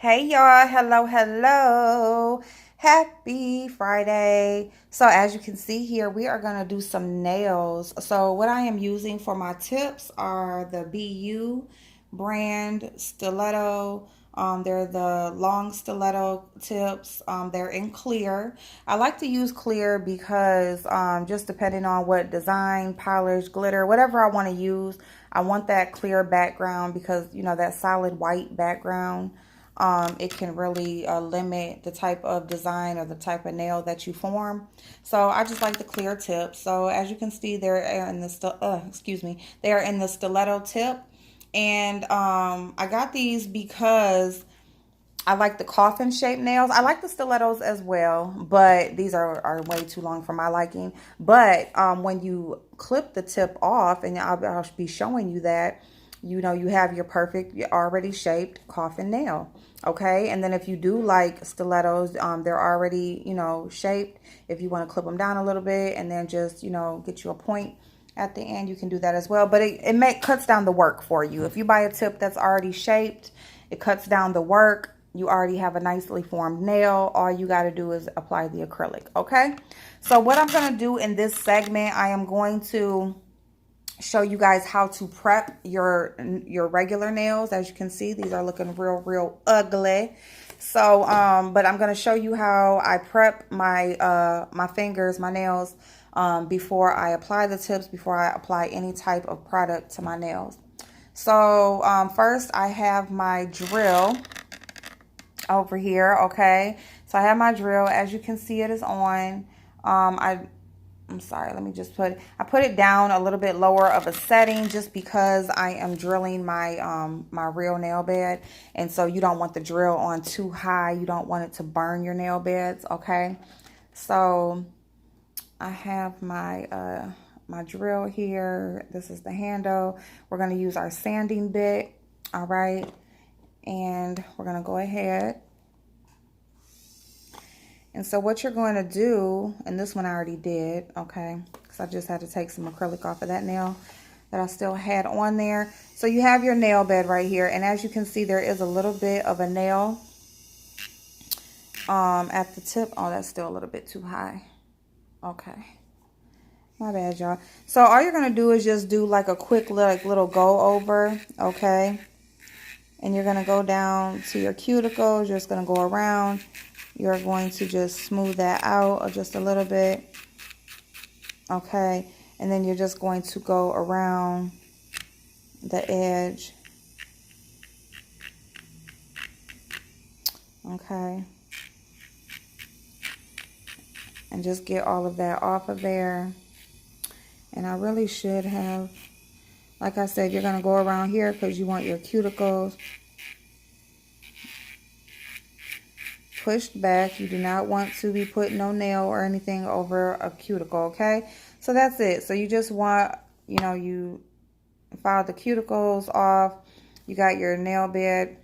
Hey y'all, hello. Happy Friday. So as you can see here, we are going to do some nails. So what I am using for my tips are the BU brand stiletto. They're the long stiletto tips. They're in clear. I like to use clear because just depending on what design, polish, glitter, whatever I want to use, I want that clear background because, that solid white background, it can really limit the type of design or the type of nail that you form. So I just like the clear tip. So as you can see, they're in they are in the stiletto tip. And I got these because I like the coffin shaped nails. I like the stilettos as well, but these are way too long for my liking. But when you clip the tip off, and I'll be showing you that, you have your perfect, already shaped coffin nail. Okay, and then if you do like stilettos, they're already, shaped. If you want to clip them down a little bit and then just, get you a point at the end, you can do that as well. But it cuts down the work for you. If you buy a tip that's already shaped, it cuts down the work. You already have a nicely formed nail. All you got to do is apply the acrylic. Okay, so what I'm going to do in this segment, I am going to show you guys how to prep your regular nails. As you can see, these are looking real ugly. So but I'm going to show you how I prep my my fingers, my nails, before I apply the tips, before I apply any type of product to my nails. So first I have my drill over here. Okay, so I have my drill. As you can see, it is on. I'm sorry, let me just I put it down a little bit lower of a setting just because I am drilling my real nail bed. And so you don't want the drill on too high. You don't want it to burn your nail beds, okay? So I have my my drill here. This is the handle. We're going to use our sanding bit, all right? And we're going to go ahead. And so what you're going to do, and this one I already did, okay, because I just had to take some acrylic off of that nail that I still had on there. So you have your nail bed right here, and as you can see, there is a little bit of a nail at the tip. Oh, that's still a little bit too high. Okay, my bad, y'all. So all you're going to do is just do like a quick little go over, okay? And you're going to go down to your cuticles. You're just going to go around. You're going to just smooth that out just a little bit. Okay. And then you're just going to go around the edge. Okay. And just get all of that off of there. And I really should have, like I said, you're going to go around here because you want your cuticles pushed back. You do not want to be putting no nail or anything over a cuticle, okay? So that's it. So you just want, you file the cuticles off. You got your nail bed.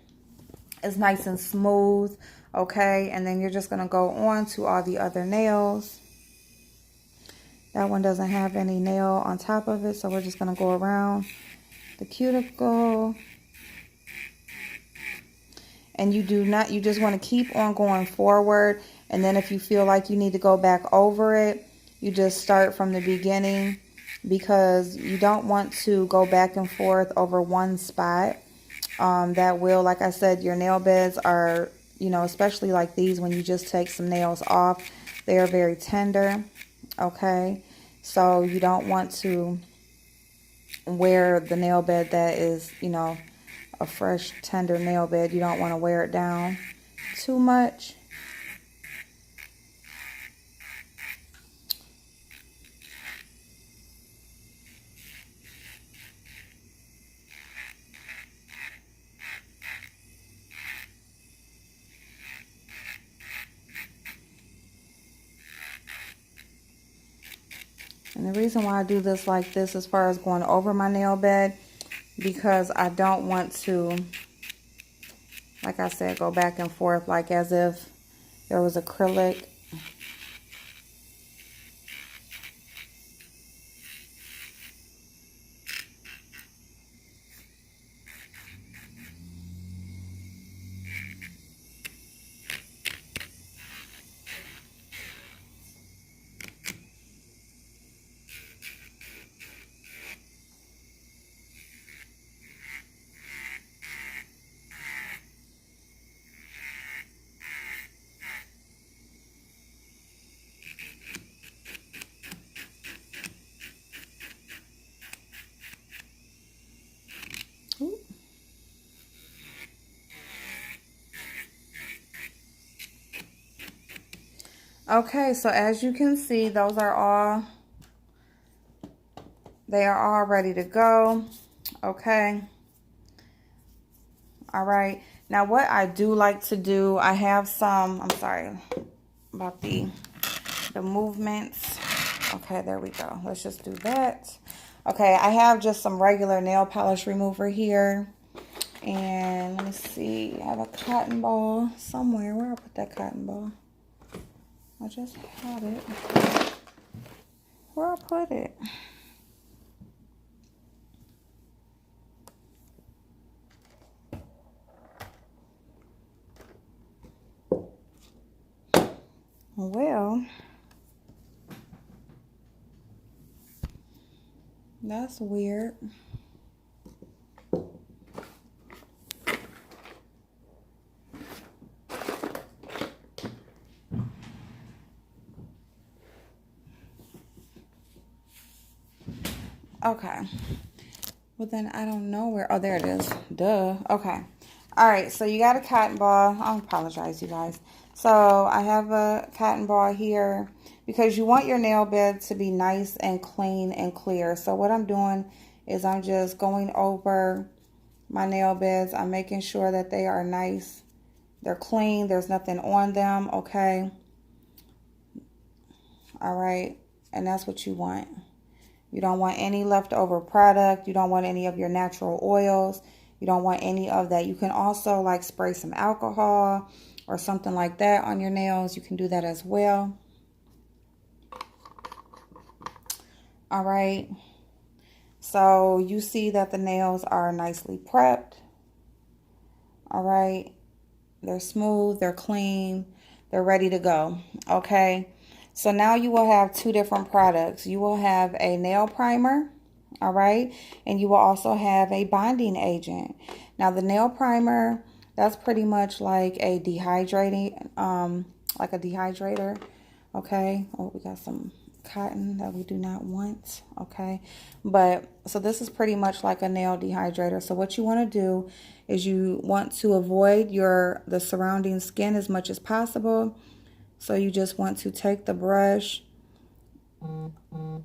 It's nice and smooth, okay? And then you're just going to go on to all the other nails. That one doesn't have any nail on top of it, so we're just going to go around the cuticle. And you just want to keep on going forward. And then if you feel like you need to go back over it, you just start from the beginning because you don't want to go back and forth over one spot. That will, like I said, your nail beds are, especially like these, when you just take some nails off, they are very tender, okay? So you don't want to wear the nail bed that is, a fresh, tender nail bed. You don't want to wear it down too much. And the reason why I do this like this as far as going over my nail bed, because I don't want to, like I said, go back and forth like as if there was acrylic. Okay, so as you can see, those are all, they are all ready to go. Okay. All right. Now what I do like to do, I have some, I'm sorry about the movements. Okay, there we go. Let's just do that. Okay, I have just some regular nail polish remover here. And let me see, I have a cotton ball somewhere. Where I put that cotton ball? I just had it. Where I put it? Well, that's weird. Okay. Well, then I don't know where. Oh, there it is. Duh. Okay. All right. So you got a cotton ball. I apologize, you guys. So I have a cotton ball here because you want your nail bed to be nice and clean and clear. So what I'm doing is I'm just going over my nail beds. I'm making sure that they are nice. They're clean. There's nothing on them. Okay. All right. And that's what you want. You don't want any leftover product. You don't want any of your natural oils. You don't want any of that. You can also like spray some alcohol or something like that on your nails. You can do that as well. All right. So you see that the nails are nicely prepped. All right. They're smooth. They're clean. They're ready to go. Okay. So now you will have two different products. You will have a nail primer, all right? And you will also have a bonding agent. Now the nail primer, that's pretty much like a dehydrating, like a dehydrator, okay? Oh, we got some cotton that we do not want, okay? But, so this is pretty much like a nail dehydrator. So what you want to do is you want to avoid the surrounding skin as much as possible. So you just want to take the brush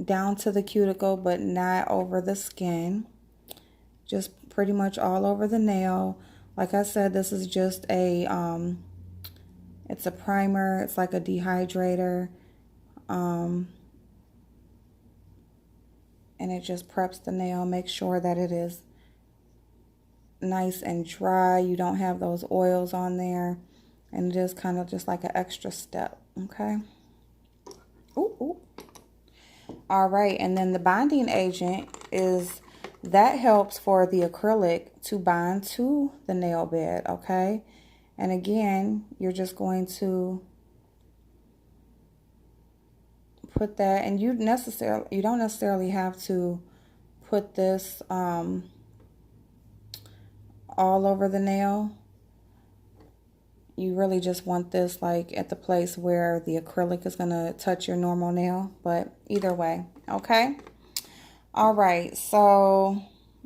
down to the cuticle, but not over the skin. Just pretty much all over the nail. Like I said, this is just a, it's a primer. It's like a dehydrator. And it just preps the nail. Make sure that it is nice and dry. You don't have those oils on there. And it is kind of just like an extra step, okay? Ooh, ooh. All right, and then the bonding agent that helps for the acrylic to bond to the nail bed, okay? And again, you're just going to put that, and you don't necessarily have to put this all over the nail. You really just want this like at the place where the acrylic is going to touch your normal nail. But either way, okay? All right, so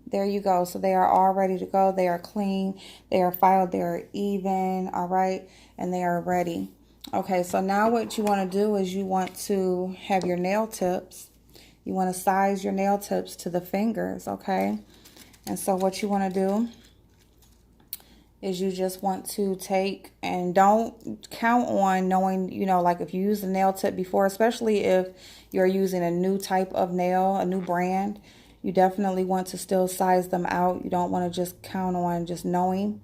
there you go. So they are all ready to go. They are clean. They are filed. They are even, all right? And they are ready. Okay, so now what you want to do is you want to have your nail tips. You want to size your nail tips to the fingers, okay? And so what you want to do is you just want to take, and don't count on knowing, you know, like if you used a nail tip before, especially if you're using a new type of nail, a new brand, you definitely want to still size them out. You don't want to just count on just knowing.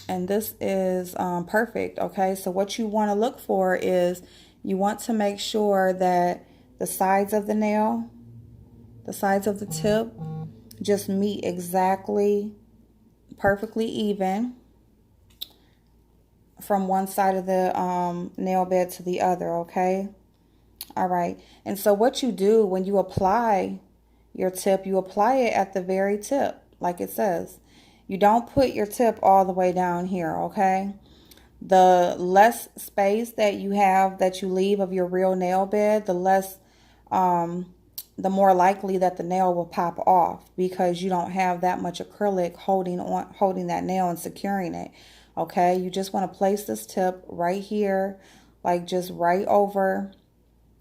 And this is perfect, okay? So what you want to look for is you want to make sure that the sides of the nail, the sides of the tip, just meet exactly perfectly even from one side of the nail bed to the other, okay? All right. And so what you do when you apply your tip, you apply it at the very tip, like it says. You don't put your tip all the way down here, okay? The less space that you have, that you leave of your real nail bed, the less the more likely that the nail will pop off, because you don't have that much acrylic holding that nail and securing it. Okay, you just want to place this tip right here, like just right over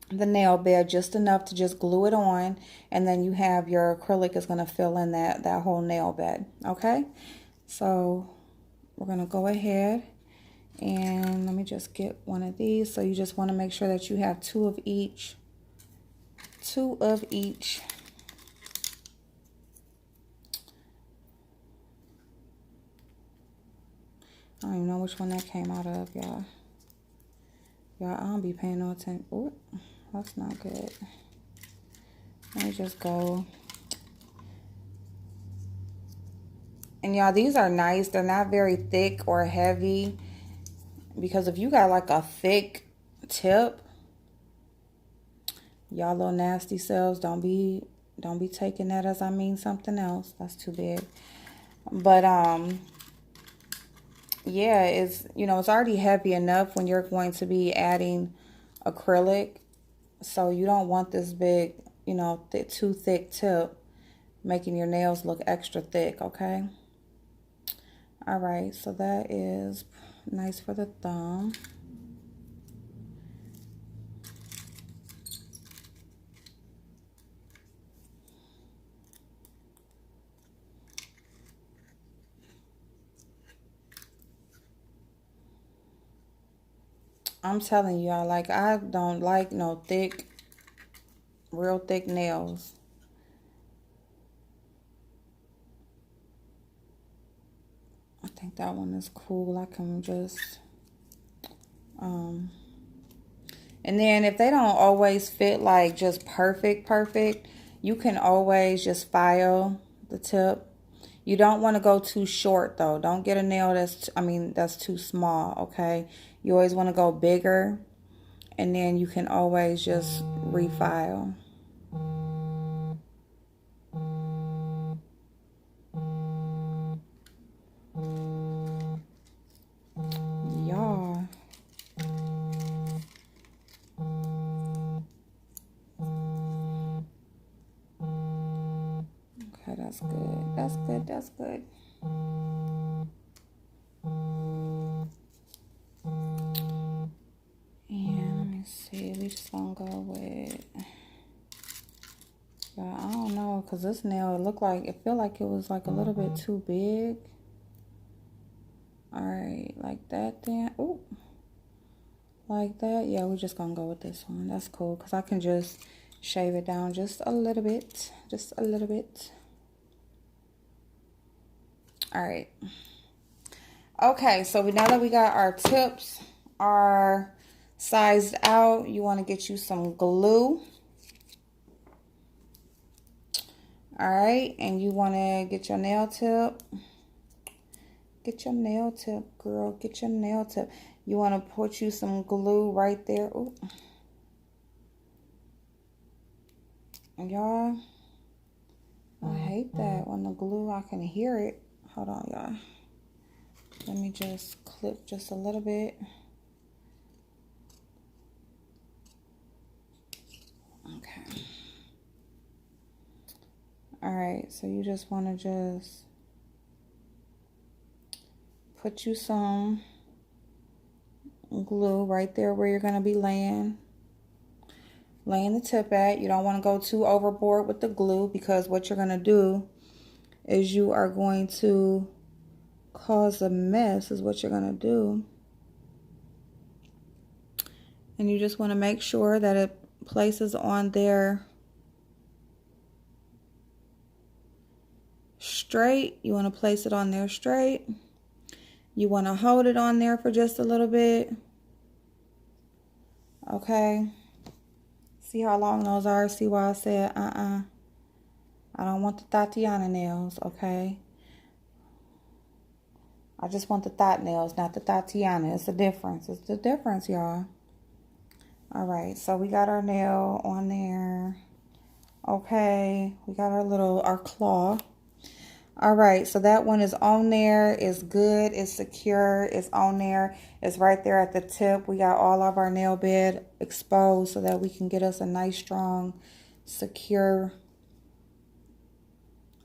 the nail bed, just enough to just glue it on, and then you have your acrylic is going to fill in that whole nail bed. Okay, so we're going to go ahead and let me just get one of these. So you just want to make sure that you have two of each. I don't even know which one that came out of, y'all. Y'all, I don't be paying no attention. Oh, that's not good. Let me just go. And y'all, these are nice. They're not very thick or heavy. Because if you got like a thick tip, y'all little nasty selves, don't be taking that as I mean something else. That's too big. But yeah, it's, you know, it's already heavy enough when you're going to be adding acrylic. So you don't want this big, you know, too thick tip making your nails look extra thick, okay? All right, so that is nice for the thumb. I'm telling y'all, like, I don't like no thick, real thick nails. I think that one is cool. I can just, and then if they don't always fit like just perfect, you can always just file the tip. You don't want to go too short though. Don't get a nail that's too small, okay? You always want to go bigger, and then you can always just refile. Y'all. Okay, that's good. That's good. That's good. And let me see. We just gonna go with. Yeah, I don't know, cause this nail it felt like it was like a little bit too big. All right, like that then. Ooh, like that. Yeah, we're just gonna go with this one. That's cool, cause I can just shave it down just a little bit, All right. Okay, so now that we got our tips are sized out, you want to get you some glue. All right, and you want to get your nail tip. Get your nail tip, girl. Get your nail tip. You want to put you some glue right there. Ooh. Y'all, I hate that when the glue, I can hear it. Hold on, y'all. Let me just clip just a little bit. Okay. All right, so you just want to just put you some glue right there where you're going to be laying the tip at. You don't want to go too overboard with the glue, because what you're going to do is you are going to cause a mess is what you're going to do. And you just want to make sure that it places on there straight. You want to place it on there straight. You want to hold it on there for just a little bit. Okay. See how long those are? See why I said, I don't want the Tatiana nails, okay? I just want the thought nails, not the Tatiana. It's the difference. It's the difference, y'all. All right, so we got our nail on there. Okay, we got our claw. All right, so that one is on there. It's good. It's secure. It's on there. It's right there at the tip. We got all of our nail bed exposed so that we can get us a nice, strong, secure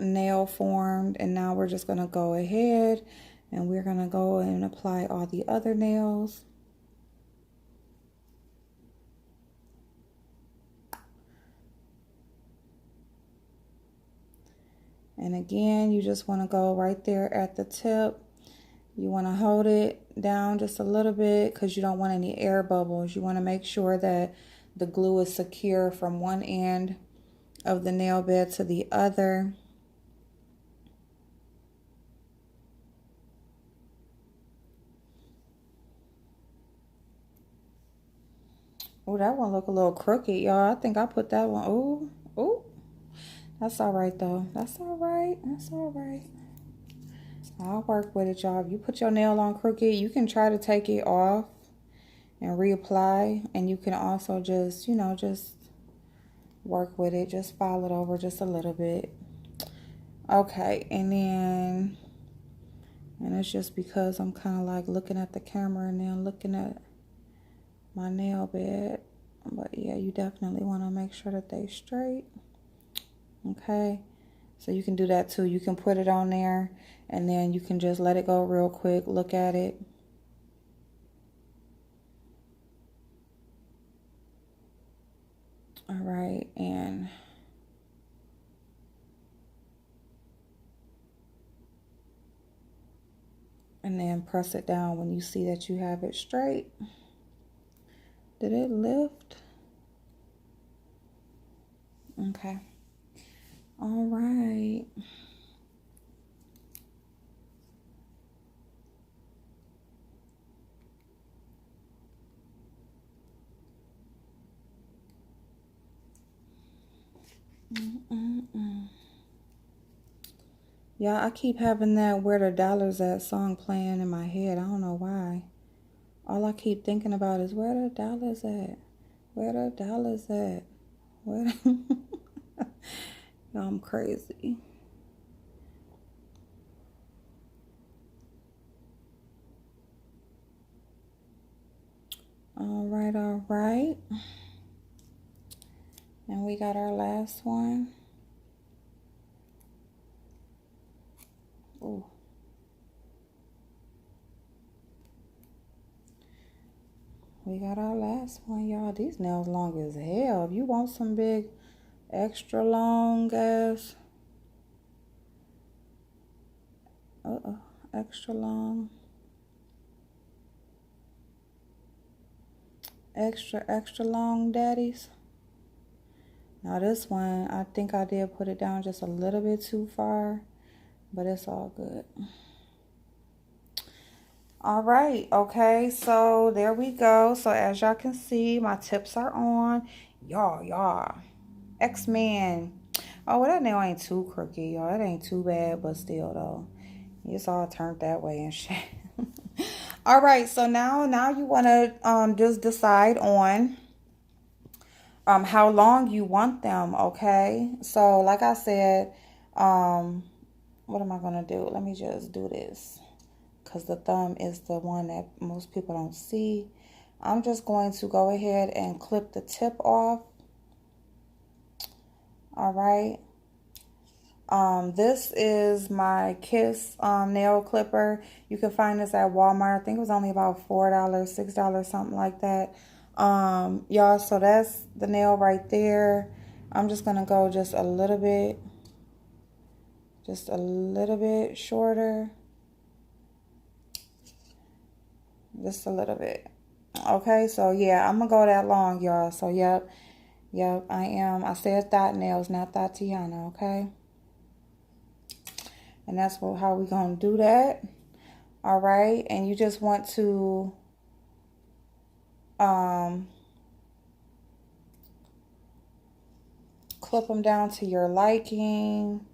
nail formed. And now we're just going to go ahead and we're going to go and apply all the other nails. And again, you just want to go right there at the tip. You want to hold it down just a little bit because you don't want any air bubbles. You want to make sure that the glue is secure from one end of the nail bed to the other. Oh, that one look a little crooked, y'all. I think I put that one. Oh, oh. That's all right, though. That's all right. That's all right. I'll work with it, y'all. If you put your nail on crooked, you can try to take it off and reapply. And you can also just, you know, just work with it. Just file it over just a little bit. Okay, and then, and it's just because I'm kind of like looking at the camera and then looking at my nail bed. But yeah, you definitely want to make sure that they straight. Okay, so you can do that too. You can put it on there and then you can just let it go real quick. Look at it. All right, and then press it down when you see that you have it straight. Did it lift? Okay. All right. Yeah, I keep having that "Where the Dollars At" song playing in my head. I don't know why. All I keep thinking about is where the dollars at? Where the dollars at? Where the... I'm crazy. All right, all right. And we got our last one. Ooh. We got our last one, y'all. These nails long as hell. If you want some big, extra long ass, extra long, extra long daddies. Now this one, I think I did put it down just a little bit too far, but it's all good. All right, okay, so there we go. So as y'all can see, my tips are on. Y'all. X-Men. Oh, well, that nail ain't too crooked, y'all. It ain't too bad, but still, though. It's all turned that way and shit. All right, so now you want to just decide on how long you want them, okay? So, like I said, what am I going to do? Let me just do this because the thumb is the one that most people don't see. I'm just going to go ahead and clip the tip off. All right. This is my Kiss nail clipper. You can find this at Walmart. I think it was only about $4, $6, something like that. Y'all, so that's the nail right there. I'm just gonna go just a little bit shorter. Just a little bit. Okay, so yeah, I'm gonna go that long, y'all. So yep, I am. I said thought nails, not Tatiana, okay? And that's how we're going to do that. All right. And you just want to clip them down to your liking.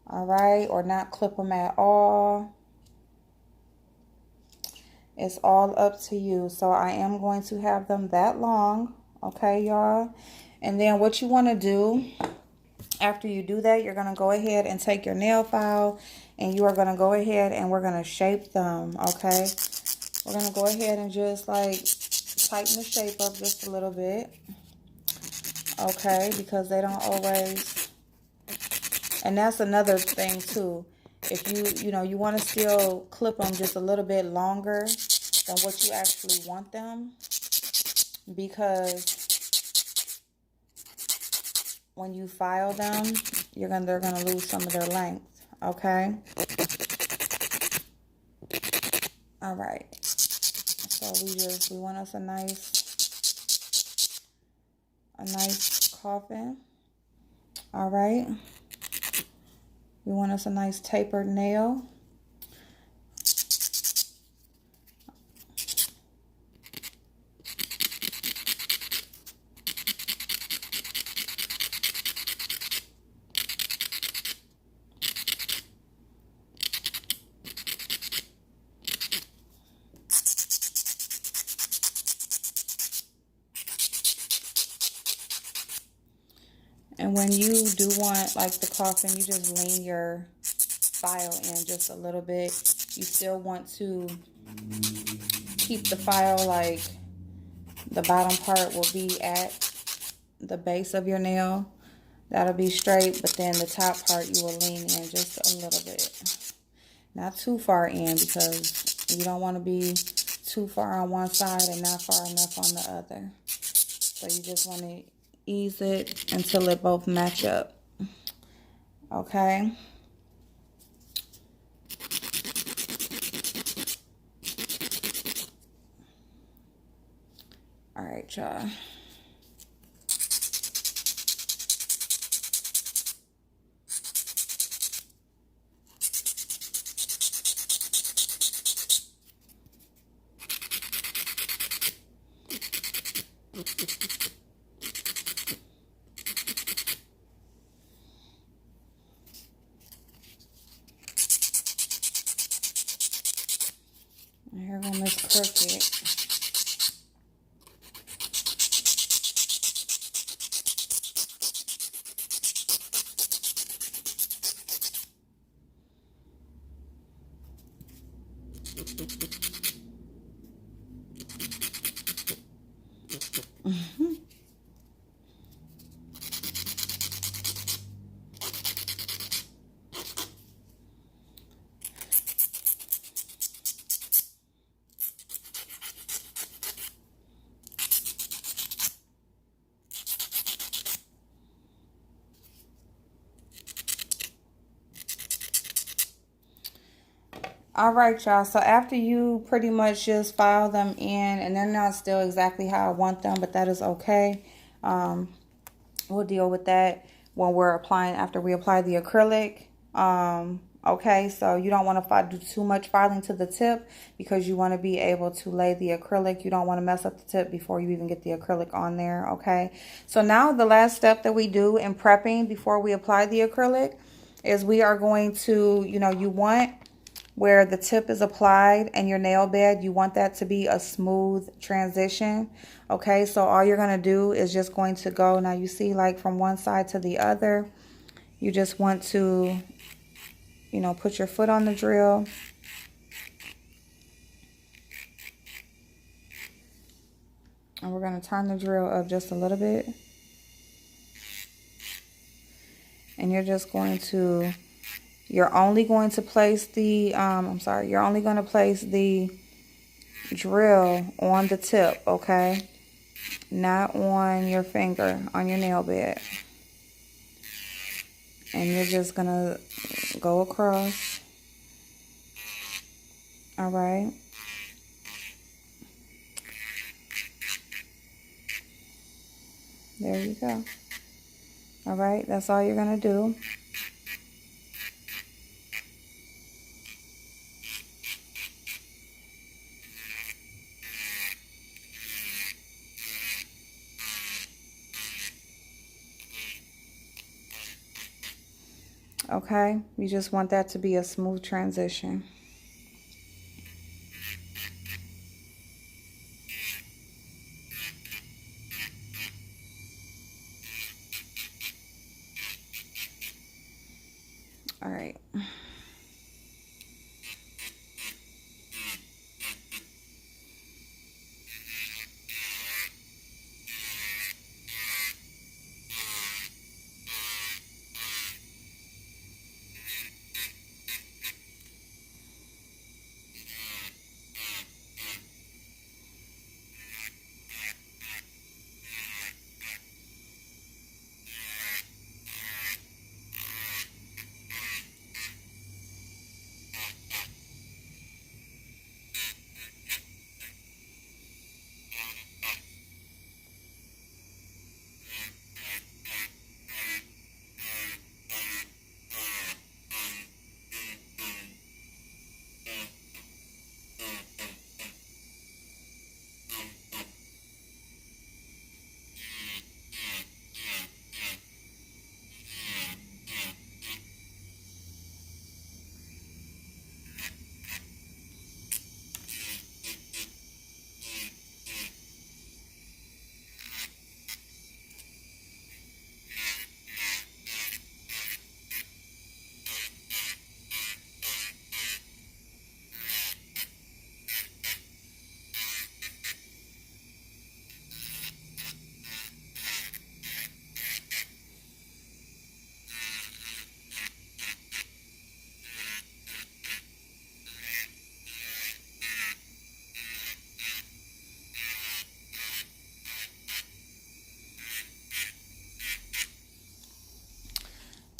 All right. Or not clip them at all. It's all up to you. So I am going to have them that long. Okay, y'all. And then what you want to do after you do that, you're going to go ahead and take your nail file and you are going to go ahead and we're going to shape them, okay? We're going to go ahead and just like tighten the shape up just a little bit, okay? Because they don't always, and that's another thing too. If you know, you want to still clip them just a little bit longer than what you actually want them, because when you file them, they're gonna lose some of their length. Okay. All right. So we want us a nice coffin. All right. We want us a nice tapered nail. And when you do want like the coffin, you just lean your file in just a little bit. You still want to keep the file like the bottom part will be at the base of your nail. That'll be straight, but then the top part you will lean in just a little bit. Not too far in, because you don't want to be too far on one side and not far enough on the other. So you just want to ease it until it both match up. Okay. All right, y'all. And here go Miss Crooked. All right, y'all. So after you pretty much just file them in, and they're not still exactly how I want them, but that is okay. We'll deal with that when we're applying, after we apply the acrylic. Okay, so you don't want to do too much filing to the tip, because you want to be able to lay the acrylic. You don't want to mess up the tip before you even get the acrylic on there. Okay, so now the last step that we do in prepping before we apply the acrylic is we are going to, you want where the tip is applied and your nail bed, you want that to be a smooth transition. Okay, so all you're going to do is just going to go, now you see like from one side to the other, you just want to, put your foot on the drill. And we're going to turn the drill up just a little bit. And you're just going to, you're only going to place the, you're only going to place the drill on the tip, okay? Not on your finger, on your nail bed. And you're just going to go across. All right. There you go. All right, that's all you're going to do. Okay, you just want that to be a smooth transition. All right.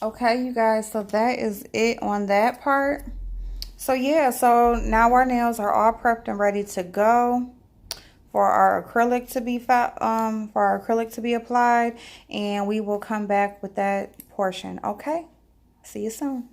Okay, you guys, so that is it on that part. So yeah, so now our nails are all prepped and ready to go for our acrylic to be applied, and we will come back with that portion. Okay, see you soon.